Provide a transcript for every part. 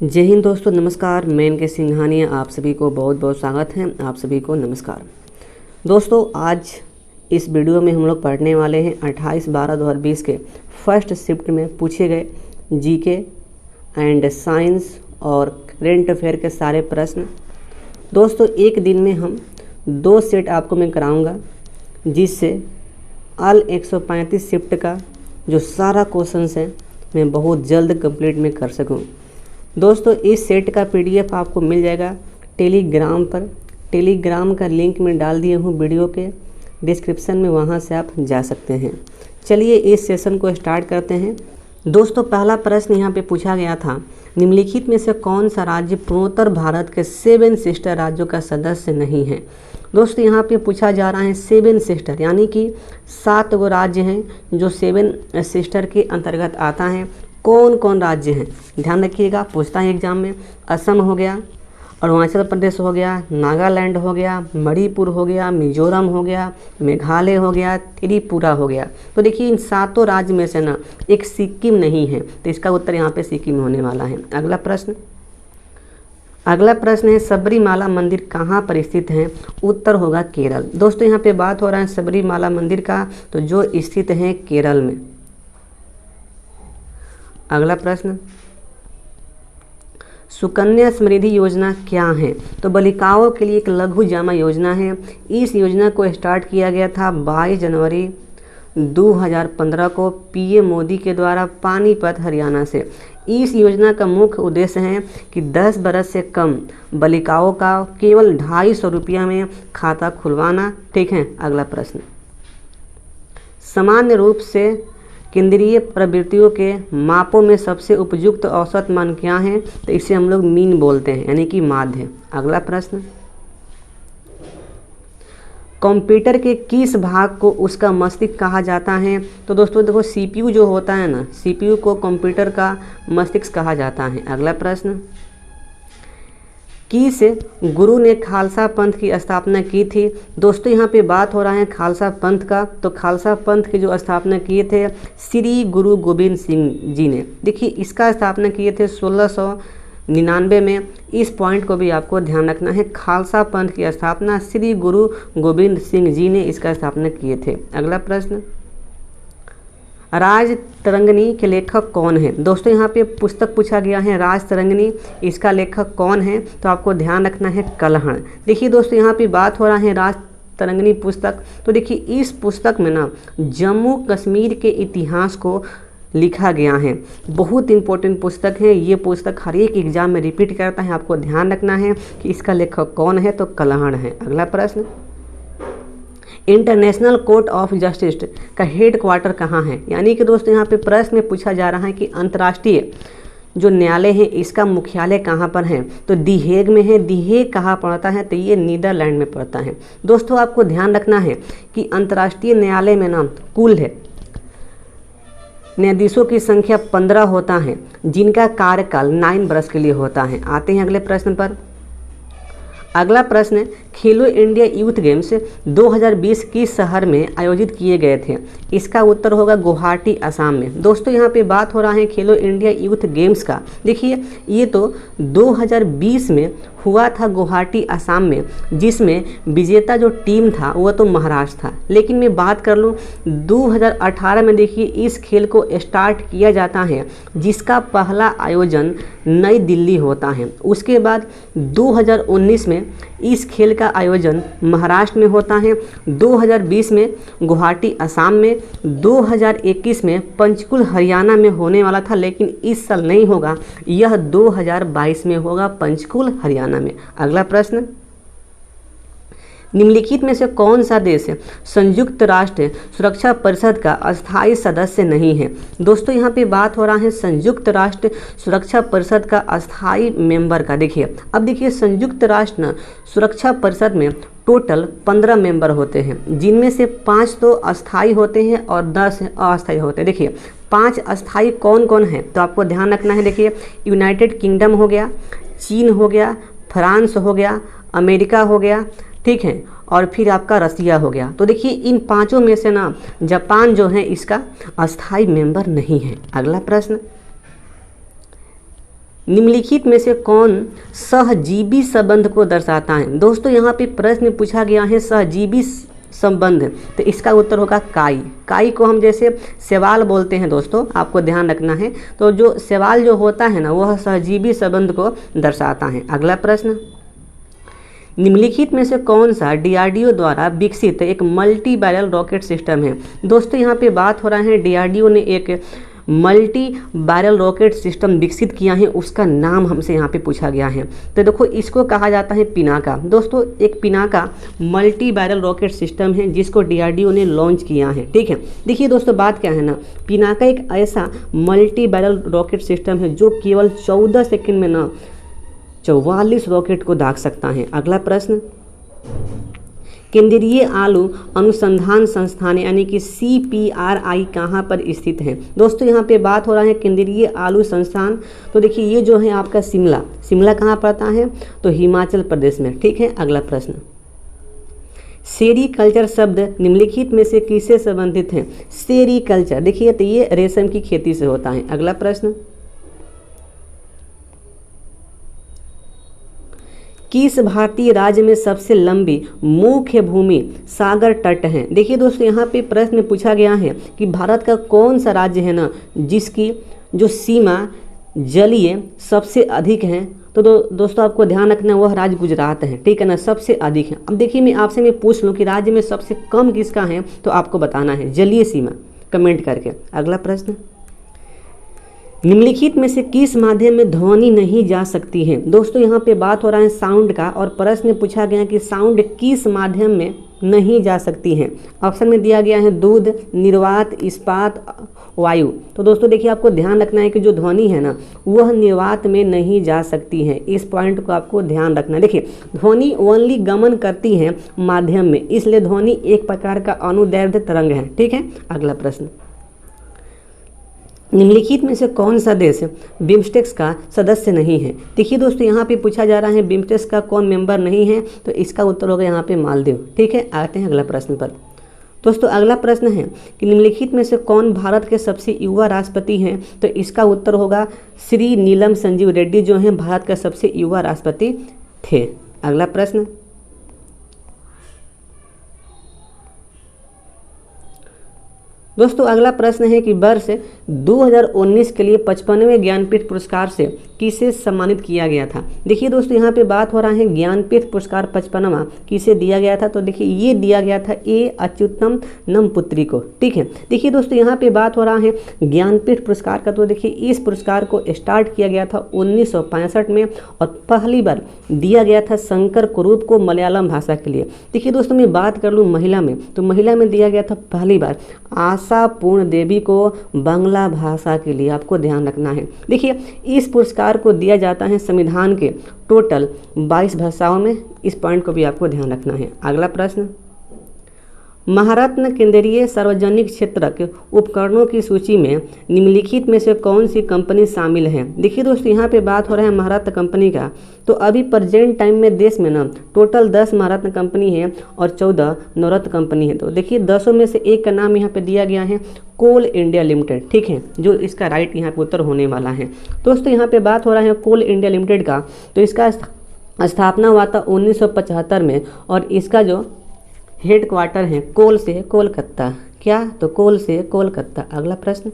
जय हिंद दोस्तों, नमस्कार। मैं इनके सिंघानिया आप सभी को बहुत बहुत स्वागत है। आप सभी को नमस्कार दोस्तों। आज इस वीडियो में हम लोग पढ़ने वाले हैं 28/12/2020 के फर्स्ट शिफ्ट में पूछे गए जीके एंड साइंस और करेंट अफेयर के सारे प्रश्न। दोस्तों एक दिन में हम 2 सेट आपको मैं कराऊंगा, जिससे ऑल 135 शिफ्ट का जो सारा क्वेश्चंस है मैं बहुत जल्द कंप्लीट में कर सकूं। दोस्तों इस सेट का पीडीएफ आपको मिल जाएगा टेलीग्राम पर। टेलीग्राम का लिंक मैं डाल दिया हूँ वीडियो के डिस्क्रिप्शन में, वहाँ से आप जा सकते हैं। चलिए इस सेशन को स्टार्ट करते हैं। दोस्तों पहला प्रश्न यहाँ पे पूछा गया था, निम्नलिखित में से कौन सा राज्य पूर्वोत्तर भारत के 7 सिस्टर राज्यों का सदस्य नहीं है। दोस्तों यहाँ पे पूछा जा रहा है 7 सिस्टर, यानी कि 7 गो राज्य हैं जो 7 सिस्टर के अंतर्गत आता है। कौन कौन राज्य हैं ध्यान रखिएगा, पूछता है एग्जाम में। असम हो गया, अरुणाचल प्रदेश हो गया, नागालैंड हो गया, मणिपुर हो गया, मिजोरम हो गया, मेघालय हो गया, त्रिपुरा हो गया। तो देखिए इन 7 राज्य में से ना एक सिक्किम नहीं है, तो इसका उत्तर यहाँ पे सिक्किम होने वाला है। अगला प्रश्न है सबरीमाला मंदिर कहाँ पर स्थित है। उत्तर होगा केरल। दोस्तों यहाँ पे बात हो रहा है सबरीमाला मंदिर का, तो जो स्थित है केरल में। अगला प्रश्न, सुकन्या समृद्धि योजना क्या है। तो बालिकाओं के लिए एक लघु जमा योजना है। इस योजना को स्टार्ट किया गया था 22 जनवरी 2015 को पीएम मोदी के द्वारा पानीपत हरियाणा से। इस योजना का मुख्य उद्देश्य है कि 10 बरस से कम बालिकाओं का केवल 250 रुपया में खाता खुलवाना। ठीक है। अगला प्रश्न, सामान्य रूप से केंद्रीय प्रवृत्तियों के मापों में सबसे उपयुक्त औसत मान क्या है। तो इसे हम लोग मीन बोलते हैं, यानी कि माध्य। अगला प्रश्न, कंप्यूटर के किस भाग को उसका मस्तिष्क कहा जाता है। तो दोस्तों देखो सीपीयू जो होता है ना, सीपीयू को कंप्यूटर का मस्तिष्क कहा जाता है। अगला प्रश्न, किस गुरु ने खालसा पंथ की स्थापना की थी। दोस्तों यहाँ पे बात हो रहा है खालसा पंथ का, तो खालसा पंथ की जो स्थापना किए थे श्री गुरु गोविंद सिंह जी ने। देखिए इसका स्थापना किए थे 1699 में। इस पॉइंट को भी आपको ध्यान रखना है, खालसा पंथ की स्थापना श्री गुरु गोविंद सिंह जी ने इसका स्थापना किए थे। अगला प्रश्न, राज तरंगिणी के लेखक कौन है। दोस्तों यहाँ पे पुस्तक पूछा गया है राज तरंगिणी, इसका लेखक कौन है। तो आपको ध्यान रखना है कल्हण। देखिए दोस्तों यहाँ पे बात हो रहा है राज तरंगिणी पुस्तक, तो देखिए इस पुस्तक में ना जम्मू कश्मीर के इतिहास को लिखा गया है। बहुत इंपॉर्टेंट पुस्तक है ये। पुस्तक हर एक एग्जाम में रिपीट करता है, आपको ध्यान रखना है कि इसका लेखक कौन है। तो कल्हण है। अगला प्रश्न, इंटरनेशनल कोर्ट ऑफ जस्टिस का हेड क्वार्टर कहाँ है। यानी कि दोस्तों यहाँ पे प्रश्न में पूछा जा रहा है कि अंतर्राष्ट्रीय जो न्यायालय है इसका मुख्यालय कहाँ पर है। तो दी हेग में है। दी हेग कहाँ पड़ता है, तो ये नीदरलैंड में पड़ता है। दोस्तों आपको ध्यान रखना है कि अंतर्राष्ट्रीय न्यायालय में ना कुल है न्यायाधीशों की संख्या 15 होता है, जिनका कार्यकाल 9 वर्ष के लिए होता है। आते हैं अगले प्रश्न पर। अगला प्रश्न, खेलो इंडिया यूथ गेम्स 2020 किस शहर में आयोजित किए गए थे। इसका उत्तर होगा गुवाहाटी असम में। दोस्तों यहाँ पे बात हो रहा है खेलो इंडिया यूथ गेम्स का। देखिए ये तो 2020 में हुआ था गुवाहाटी असम में, जिसमें विजेता जो टीम था वह तो महाराष्ट्र था। लेकिन मैं बात कर लूँ 2018 में, देखिए इस खेल को स्टार्ट किया जाता है, जिसका पहला आयोजन नई दिल्ली होता है। उसके बाद 2019 में इस खेल का आयोजन महाराष्ट्र में होता है, 2020 में गुवाहाटी असम में, 2021 में पंचकुल हरियाणा में होने वाला था, लेकिन इस साल नहीं होगा, यह 2022 में होगा पंचकुल हरियाणा में। अगला प्रश्न, निम्नलिखित में से कौन सा देश संयुक्त राष्ट्र सुरक्षा परिषद का अस्थायी सदस्य नहीं है। दोस्तों यहाँ पे बात हो रहा है संयुक्त राष्ट्र सुरक्षा परिषद का अस्थायी मेंबर का। देखिए अब देखिए संयुक्त राष्ट्र सुरक्षा परिषद में टोटल 15 मेंबर होते हैं, जिनमें से 5 तो अस्थायी होते हैं और 10 अस्थायी होते हैं। देखिए 5 अस्थायी कौन कौन है, तो आपको ध्यान रखना है। देखिए यूनाइटेड किंगडम हो गया, चीन हो गया, फ्रांस हो गया, अमेरिका हो गया, ठीक है, और फिर आपका रसिया हो गया। तो देखिए इन 5 में से ना जापान जो है इसका अस्थायी मेंबर नहीं है। अगला प्रश्न, निम्नलिखित में से कौन सहजीवी संबंध को दर्शाता है? दोस्तों यहाँ पे प्रश्न पूछा गया है सहजीवी संबंध, तो इसका उत्तर होगा काई। काई को हम जैसे सवाल बोलते हैं दोस्तों, आपको ध्यान रखना है। तो जो सवाल जो होता है ना, वह सहजीवी संबंध को दर्शाता है। अगला प्रश्न, निम्नलिखित में से कौन सा डीआरडीओ द्वारा विकसित एक मल्टी बैरल रॉकेट सिस्टम है? दोस्तों यहाँ पे बात हो रहा है डीआरडीओ ने एक मल्टी बैरल रॉकेट सिस्टम विकसित किया है, उसका नाम हमसे यहाँ पे पूछा गया है। तो देखो इसको कहा जाता है पिनाका। दोस्तों एक Pinaka multi barrel rocket system है जिसको डीआरडीओ ने लॉन्च किया है। ठीक है, देखिए दोस्तों बात क्या है ना, पिनाका एक ऐसा मल्टी बैरल रॉकेट सिस्टम है जो केवल 14 सेकेंड में ना 44 रॉकेट को दाग सकता है। अगला प्रश्न, केंद्रीय आलू अनुसंधान संस्थान यानी कि CPRI कहाँ पर स्थित है? दोस्तों यहाँ पे बात हो रहा है केंद्रीय आलू संस्थान। तो देखिए ये जो है आपका शिमला कहाँ पड़ता है? तो हिमाचल प्रदेश में। ठीक है, अगला प्रश्न, सेरीकल्चर शब्द निम्नलिखित में से किससे संबंधित है? सेरीकल्चर, देखिए तो ये रेशम की खेती से होता है। अगला प्रश्न, किस भारतीय राज्य में सबसे लंबी मुख्य भूमि सागर तट है? देखिए दोस्तों यहाँ पे प्रश्न पूछा गया है कि भारत का कौन सा राज्य है ना जिसकी जो सीमा जलीय सबसे अधिक है? तो दोस्तों आपको ध्यान रखना वह राज्य गुजरात है। ठीक है ना, सबसे अधिक है। अब देखिए मैं आपसे पूछ लूँ कि राज्य में सबसे कम किसका है, तो आपको बताना है जलीय सीमा, कमेंट करके। अगला प्रश्न, निम्नलिखित में से किस माध्यम में ध्वनि नहीं जा सकती है? दोस्तों यहाँ पे बात हो रहा है साउंड का, और प्रश्न पूछा गया कि साउंड किस माध्यम में नहीं जा सकती है? ऑप्शन में दिया गया है दूध, निर्वात, इस्पात, वायु। तो दोस्तों देखिए आपको ध्यान रखना है कि जो ध्वनि है ना वह निर्वात में नहीं जा सकती है। इस पॉइंट को आपको ध्यान रखना है। देखिए ध्वनि ओनली गमन करती है माध्यम में, इसलिए ध्वनि एक प्रकार का अनुदैर्ध्य तरंग है। ठीक है, अगला प्रश्न, निम्नलिखित में से कौन सा देश बिम्स्टेक्स का सदस्य नहीं है? देखिए दोस्तों यहाँ पे पूछा जा रहा है बिम्स्टेक्स का कौन मेंबर नहीं है, तो इसका उत्तर होगा यहाँ पे मालदीव। ठीक है, आते हैं अगला प्रश्न पर। दोस्तों अगला प्रश्न है कि निम्नलिखित में से कौन भारत के सबसे युवा राष्ट्रपति हैं? तो इसका उत्तर होगा श्री नीलम संजीव रेड्डी, जो हैं भारत का सबसे युवा राष्ट्रपति थे। अगला प्रश्न, दोस्तों अगला प्रश्न है कि वर्ष 2019 के लिए 55वें ज्ञानपीठ पुरस्कार से किसे सम्मानित किया गया था? देखिए दोस्तों यहाँ पे बात हो रहा है ज्ञानपीठ पुरस्कार 55वां किसे दिया गया था? तो देखिए ये दिया गया था ए अच्युतम नमपुत्री को। ठीक है, देखिए दोस्तों यहाँ पे बात हो रहा है ज्ञानपीठ पुरस्कार का। तो देखिए इस पुरस्कार को स्टार्ट किया गया था 1965 में, और पहली बार दिया गया था शंकर कुरूप को मलयालम भाषा के लिए। देखिए दोस्तों मैं बात कर लूँ महिला में, तो महिला में दिया गया था पहली बार आशा पूर्ण देवी को बांग्ला भाषा के लिए। आपको ध्यान रखना है। देखिए इस पुरस्कार को दिया जाता है संविधान के टोटल 22 भाषाओं में। इस पॉइंट को भी आपको ध्यान रखना है। अगला प्रश्न, महारत्न केंद्रीय सार्वजनिक क्षेत्र के उपकरणों की सूची में निम्नलिखित में से कौन सी कंपनी शामिल है? देखिए दोस्तों यहाँ पे बात हो रहा है महारत्न कंपनी का। तो अभी प्रेजेंट टाइम में देश में ना टोटल 10 महारत्न कंपनी है और 14 नवरत्न कंपनी है। तो देखिए 10 में से एक का नाम यहाँ पे दिया गया है कोल इंडिया लिमिटेड। ठीक है, जो इसका राइट यहाँ पे उत्तर होने वाला है। दोस्तों यहाँ पे बात हो रहा है कोल इंडिया लिमिटेड का। तो इसका स्थापना हुआ था 1975 में, और इसका जो हेड क्वार्टर है कोल से कोलकाता। क्या? तो कोल से कोलकाता। अगला प्रश्न,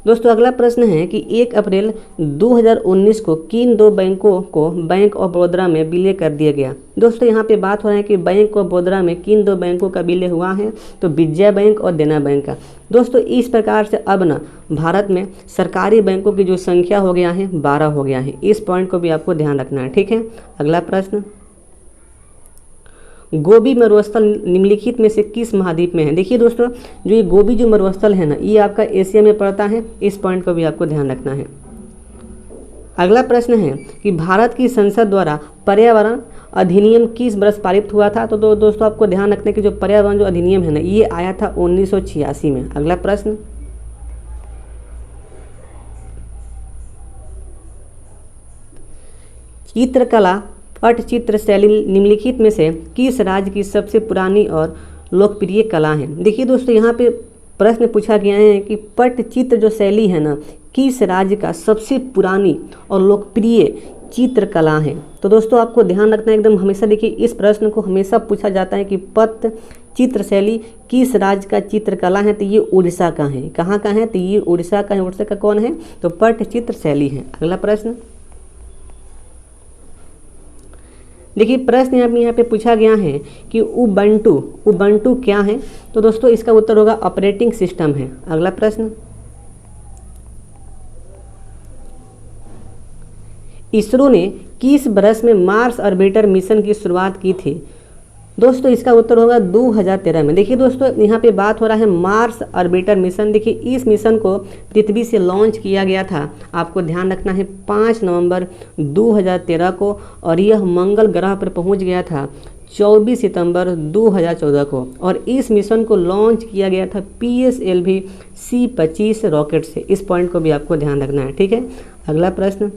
दोस्तों अगला प्रश्न है कि 1 अप्रैल 2019 को किन दो बैंकों को बैंक ऑफ बड़ौदा में विलय कर दिया गया? दोस्तों यहाँ पे बात हो रहा है कि बैंक ऑफ बड़ौदा में किन दो बैंकों का विलय हुआ है? तो विजया बैंक और देना बैंक का। दोस्तों इस प्रकार से अब ना भारत में सरकारी बैंकों की जो संख्या हो गया है 12 हो गया है। इस पॉइंट को भी आपको ध्यान रखना है। ठीक है, अगला प्रश्न, गोबी मरुस्थल निम्नलिखित में से किस महाद्वीप में है? देखिए दोस्तों जो ये गोबी जो मरुस्थल है ना ये आपका एशिया में पड़ता है। इस पॉइंट को भी आपको ध्यान रखना है। अगला प्रश्न है कि भारत की संसद द्वारा पर्यावरण अधिनियम किस वर्ष पारित हुआ था? तो दोस्तों आपको ध्यान रखना है कि जो पर्यावरण जो अधिनियम है ना ये आया था 1986 में। अगला प्रश्न, चित्रकला पटचित्र शैली निम्नलिखित में से किस राज्य की सबसे पुरानी और लोकप्रिय कला है? देखिए दोस्तों यहाँ पे प्रश्न पूछा गया है कि पट्टचित्र जो शैली है ना, किस राज्य का सबसे पुरानी और लोकप्रिय चित्रकला है। तो दोस्तों आपको ध्यान रखना है एकदम हमेशा, देखिए इस प्रश्न को हमेशा पूछा जाता है कि पट्टचित्र शैली किस राज्य का चित्रकला है, तो ये उड़ीसा का है। कहाँ का है, तो ये उड़ीसा का है। उड़ीसा का कौन है, तो पट्टचित्र शैली है। अगला प्रश्न देखिए, प्रश्न यहाँ पे पूछा गया है कि उबंटू क्या है। तो दोस्तों इसका उत्तर होगा ऑपरेटिंग सिस्टम है। अगला प्रश्न, इसरो ने किस वर्ष में मार्स ऑर्बिटर मिशन की शुरुआत की थी। दोस्तों इसका उत्तर होगा 2013 में। देखिए दोस्तों यहाँ पे बात हो रहा है मार्स ऑर्बिटर मिशन। देखिए इस मिशन को पृथ्वी से लॉन्च किया गया था, आपको ध्यान रखना है 5 नवंबर 2013 को, और यह मंगल ग्रह पर पहुंच गया था 24 सितंबर 2014 को। और इस मिशन को लॉन्च किया गया था PSLV C-25 रॉकेट से। इस पॉइंट को भी आपको ध्यान रखना है, ठीक है। अगला प्रश्न,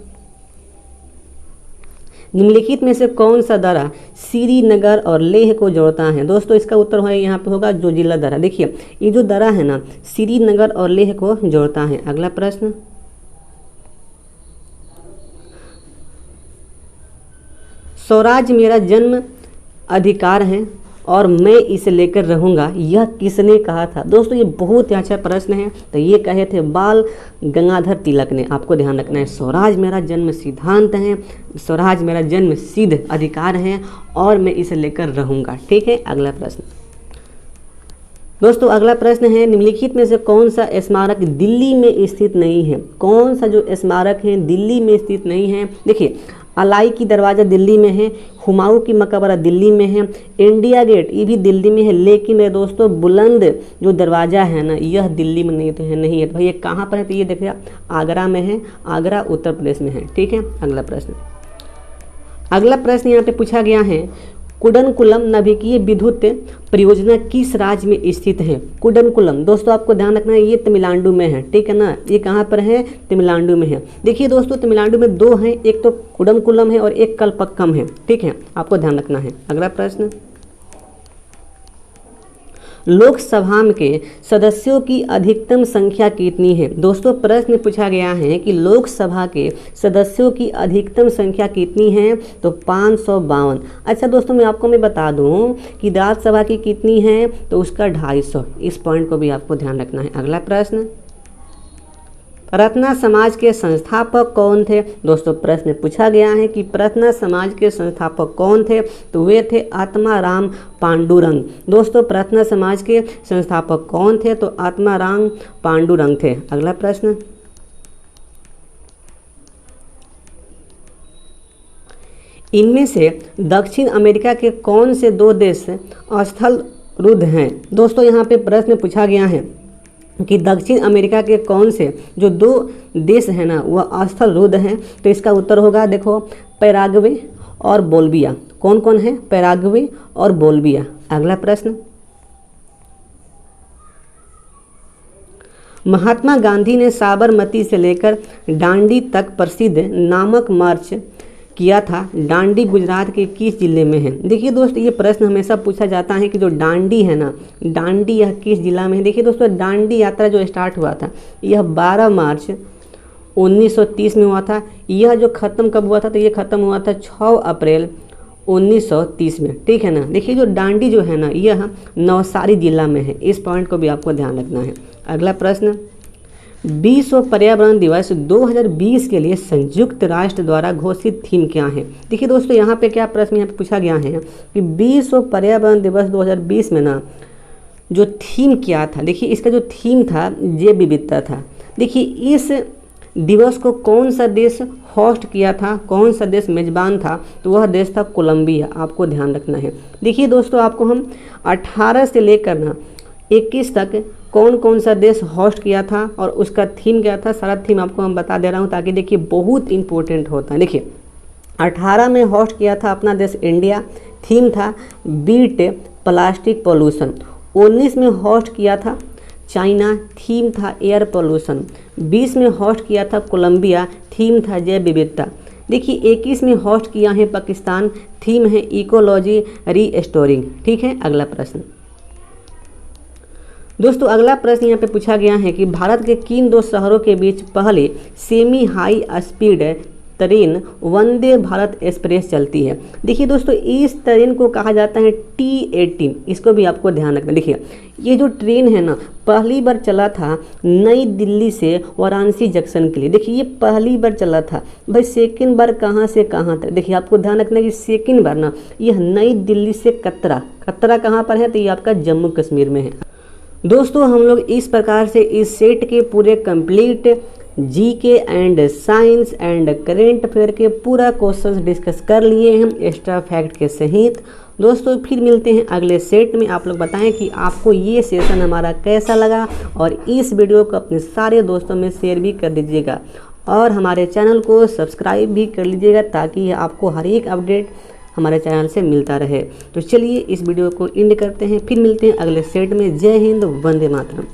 निम्नलिखित में से कौन सा दर्रा श्रीनगर और लेह को जोड़ता है। दोस्तों इसका उत्तर है यहाँ पे होगा जोजिला दर्रा। देखिए ये जो दर्रा है ना, श्रीनगर और लेह को जोड़ता है। अगला प्रश्न, स्वराज मेरा जन्म अधिकार है और मैं इसे लेकर रहूँगा, यह किसने कहा था। दोस्तों ये बहुत ही अच्छा प्रश्न है। तो ये कहे थे बाल गंगाधर तिलक ने। आपको ध्यान रखना है स्वराज मेरा जन्म सिद्धांत है, स्वराज मेरा जन्म सिद्ध अधिकार है और मैं इसे लेकर रहूँगा, ठीक है। अगला प्रश्न दोस्तों, अगला प्रश्न है निम्नलिखित में से कौन सा स्मारक दिल्ली में स्थित नहीं है। कौन सा जो स्मारक है दिल्ली में स्थित नहीं है। देखिए अलाई की दरवाज़ा दिल्ली में है, हुमायूं की मकबरा दिल्ली में है, इंडिया गेट ये भी दिल्ली में है, लेकिन मेरे दोस्तों बुलंद जो दरवाज़ा है ना, यह दिल्ली में नहीं है। तो भाई ये कहाँ पर है, तो ये देखिए आगरा में है, आगरा उत्तर प्रदेश में है, ठीक है। अगला प्रश्न यहाँ पे पूछा गया है, कुडनकुलम नाभिकीय विद्युत परियोजना किस राज्य में स्थित है। कुडनकुलम दोस्तों आपको ध्यान रखना है ये तमिलनाडु में है, ठीक है ना। ये कहाँ पर है, तमिलनाडु में है। देखिए दोस्तों तमिलनाडु में 2 हैं, एक तो कुडनकुलम है और एक कलपक्कम है, ठीक है, आपको ध्यान रखना है। अगला प्रश्न, लोकसभा के सदस्यों की अधिकतम संख्या कितनी है। दोस्तों प्रश्न पूछा गया है कि लोकसभा के सदस्यों की अधिकतम संख्या कितनी है, तो 552। अच्छा दोस्तों मैं बता दूं कि राज्यसभा की कितनी है, तो उसका 250। इस पॉइंट को भी आपको ध्यान रखना है। अगला प्रश्न, प्रार्थना समाज के संस्थापक कौन थे। दोस्तों प्रश्न पूछा गया है कि प्रार्थना समाज के संस्थापक कौन थे, तो वे थे आत्माराम पांडुरंग। दोस्तों प्रार्थना समाज के संस्थापक कौन थे, तो आत्माराम पांडुरंग थे। अगला प्रश्न, इनमें से दक्षिण अमेरिका के कौन से 2 देश स्थल रुद्ध हैं। दोस्तों यहाँ पे प्रश्न पूछा गया है कि दक्षिण अमेरिका के कौन से जो 2 देश हैं ना वह स्थल रुद्ध हैं। तो इसका उत्तर होगा देखो पैराग्वे और बोल्विया। कौन कौन है, पैराग्वे और बोल्विया। अगला प्रश्न, महात्मा गांधी ने साबरमती से लेकर दांडी तक प्रसिद्ध नामक मार्च किया था। दांडी गुजरात के किस जिले में है। देखिए दोस्तों ये प्रश्न हमेशा पूछा जाता है कि जो दांडी है ना, दांडी यह किस जिला में है। देखिए दोस्तों दांडी यात्रा जो स्टार्ट हुआ था यह 12 मार्च 1930 में हुआ था। यह जो ख़त्म कब हुआ था, तो ये ख़त्म हुआ था 6 अप्रैल 1930 में, ठीक है ना। देखिए जो दांडी जो है ना यह नवसारी जिला में है। इस पॉइंट को भी आपको ध्यान रखना है। अगला प्रश्न, विश्व पर्यावरण दिवस 2020 के लिए संयुक्त राष्ट्र द्वारा घोषित थीम क्या है। देखिए दोस्तों यहाँ पे क्या प्रश्न यहाँ पे पूछा गया है कि विश्व पर्यावरण दिवस 2020 में ना जो थीम क्या था। देखिए इसका जो थीम था जैव विविधता था। देखिए इस दिवस को कौन सा देश होस्ट किया था, कौन सा देश मेज़बान था, तो वह देश था कोलंबिया। आपको ध्यान रखना है। देखिए दोस्तों आपको हम 18 से लेकर ना 21 तक कौन कौन सा देश होस्ट किया था और उसका थीम क्या था, सारा थीम आपको हम बता दे रहा हूँ ताकि देखिए बहुत इंपॉर्टेंट होता है। देखिए 18 में होस्ट किया था अपना देश इंडिया, थीम था बीट प्लास्टिक पोल्यूशन। 19 में होस्ट किया था चाइना, थीम था एयर पोल्यूशन। 20 में होस्ट किया था कोलंबिया, थीम था जैव विविधता। देखिए 21 में होस्ट किया है पाकिस्तान, थीम है इकोलॉजी रीस्टोरिंग, ठीक है। अगला प्रश्न, दोस्तों अगला प्रश्न यहाँ पे पूछा गया है कि भारत के किन दो शहरों के बीच पहले semi high speed train Vande Bharat express चलती है। देखिए दोस्तों इस ट्रेन को कहा जाता है T18, इसको भी आपको ध्यान रखना। देखिए ये जो ट्रेन है ना पहली बार चला था नई दिल्ली से वाराणसी जंक्शन के लिए। देखिए ये पहली बार चला था भाई, सेकंड बार कहाँ से कहाँ तक। देखिए आपको ध्यान रखना कि सेकंड बार ना यह नई दिल्ली से कतरा, कतरा कहाँ पर है तो ये आपका जम्मू कश्मीर में है। दोस्तों हम लोग इस प्रकार से इस सेट के पूरे complete GK and science and current affair के पूरा क्वेश्चंस डिस्कस कर लिए हैं एक्स्ट्रा फैक्ट के सहित। दोस्तों फिर मिलते हैं अगले सेट में। आप लोग बताएं कि आपको ये सेशन हमारा कैसा लगा और इस वीडियो को अपने सारे दोस्तों में शेयर भी कर दीजिएगा और हमारे चैनल को सब्सक्राइब भी कर लीजिएगा ताकि आपको हर एक अपडेट हमारे चैनल से मिलता रहे। तो चलिए इस वीडियो को एंड करते हैं, फिर मिलते हैं अगले सेट में। जय हिंद, वंदे मातरम।